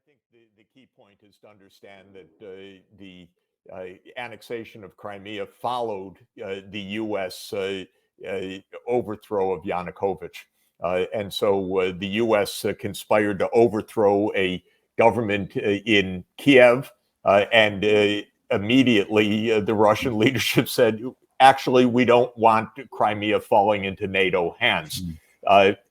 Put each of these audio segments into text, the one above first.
think the key point is to understand that the annexation of Crimea followed the U.S. Overthrow of Yanukovych. And so the U.S. Conspired to overthrow a government in Kiev, and immediately the Russian leadership said, actually, we don't want Crimea falling into NATO hands.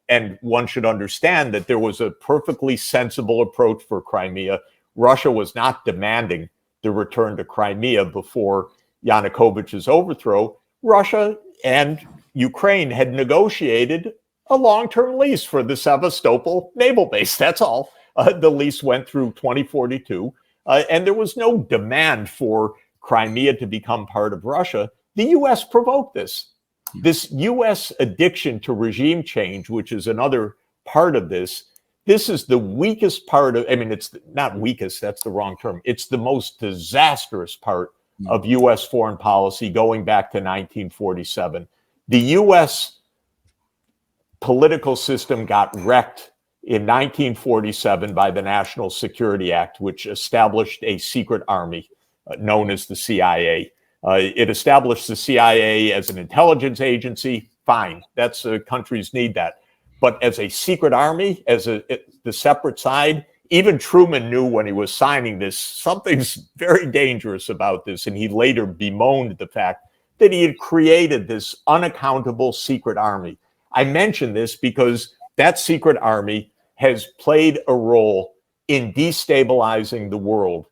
And one should understand that there was a perfectly sensible approach for Crimea. Russia was not demanding the return to Crimea before Yanukovych's overthrow. Russia and Ukraine had negotiated a long-term lease for the Sevastopol naval base. That's all. The lease went through 2042, and there was no demand for Crimea to become part of Russia. The U.S. provoked this. This U.S. addiction to regime change, which is another part of this, this is the weakest part of, I mean, it's not weakest, that's the wrong term. It's the most disastrous part of U.S. foreign policy going back to 1947. The U.S. political system got wrecked in 1947 by the National Security Act, which established a secret army known as the CIA. It established the CIA as an intelligence agency. Fine, that's countries need that. But as a secret army, as the separate side, even Truman knew when he was signing this, something's very dangerous about this. And he later bemoaned the fact that he had created this unaccountable secret army. I mention this because that secret army has played a role in destabilizing the world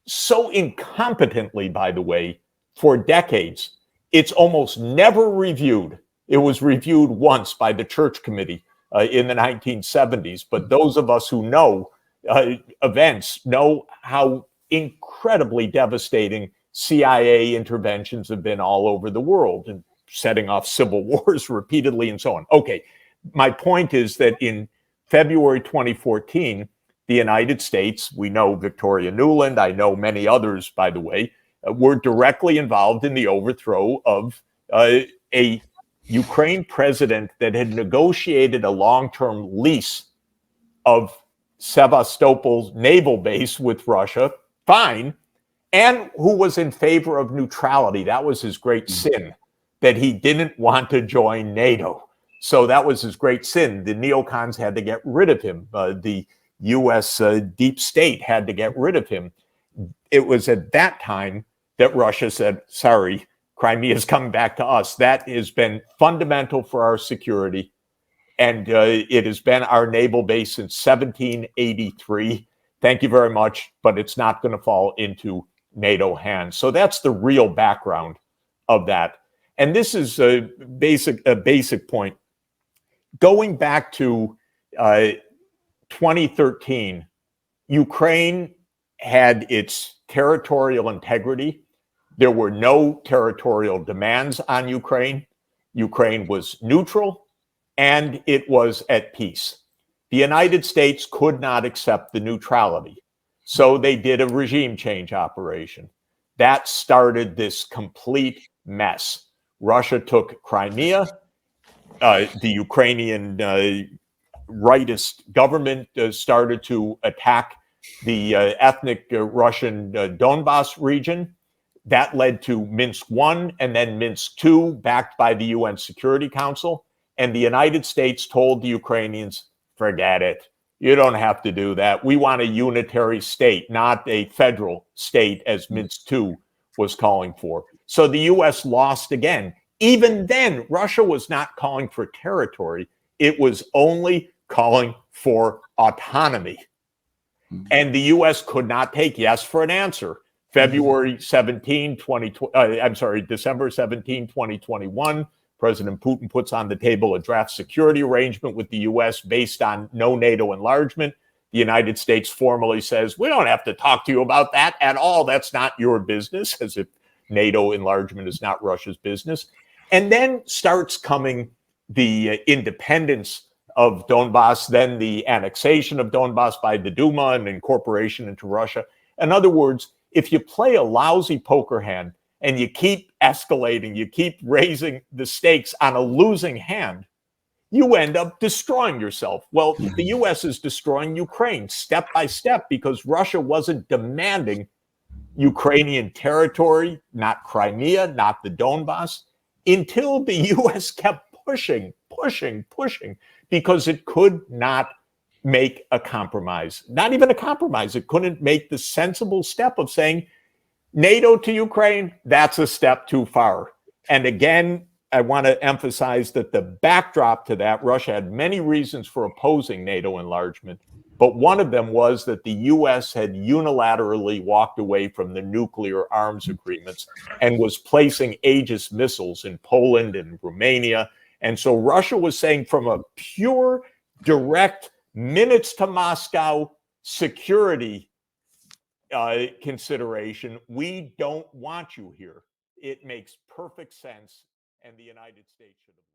so incompetently, by the way, for decades. It's almost never reviewed. It was reviewed once by the Church Committee in the 1970s. But those of us who know events know how incredibly devastating CIA interventions have been all over the world and setting off civil wars repeatedly and so on. Okay, my point is that in February 2014, the United States, we know Victoria Nuland, I know many others, by the way, were directly involved in the overthrow of a Ukraine president that had negotiated a long-term lease of Sevastopol's naval base with Russia, fine, and who was in favor of neutrality. That was his great sin, that he didn't want to join NATO. So that was his great sin. The neocons had to get rid of him. The U.S. Deep state had to get rid of him. It was at that time that Russia said, sorry, Crimea's coming back to us. That has been fundamental for our security. And it has been our naval base since 1783. Thank you very much, but it's not going to fall into NATO hands. So that's the real background of that. And this is a basic point. Going back to 2013, Ukraine had its territorial integrity. There were no territorial demands on Ukraine. Ukraine was neutral and it was at peace. The United States could not accept the neutrality. So they did a regime change operation. That started this complete mess. Russia took Crimea. The Ukrainian rightist government started to attack the ethnic Russian Donbas region. That led to Minsk I and then Minsk II, backed by the UN Security Council. And the United States told the Ukrainians, forget it. You don't have to do that. We want a unitary state, not a federal state, as Minsk II was calling for. So the U.S. lost again. Even then, Russia was not calling for territory. It was only calling for autonomy. And the U.S. could not take yes for an answer. December 17, 2021, President Putin puts on the table a draft security arrangement with the U.S. based on no NATO enlargement. The United States formally says, we don't have to talk to you about that at all. That's not your business, as if NATO enlargement is not Russia's business. And then starts coming the independence of Donbass, then the annexation of Donbass by the Duma and incorporation into Russia. In other words, if you play a lousy poker hand and you keep escalating, you keep raising the stakes on a losing hand, you end up destroying yourself. Well, the US is destroying Ukraine step by step because Russia wasn't demanding Ukrainian territory, not Crimea, not the Donbass, until the US kept pushing, because it could not make a compromise. Not even a compromise. It couldn't make the sensible step of saying, NATO to Ukraine, that's a step too far. And again, I want to emphasize that the backdrop to that, Russia had many reasons for opposing NATO enlargement, but one of them was that the US had unilaterally walked away from the nuclear arms agreements and was placing Aegis missiles in Poland and Romania. And so Russia was saying, from a pure, direct, minutes to Moscow security consideration, we don't want you here. It makes perfect sense, and the United States should have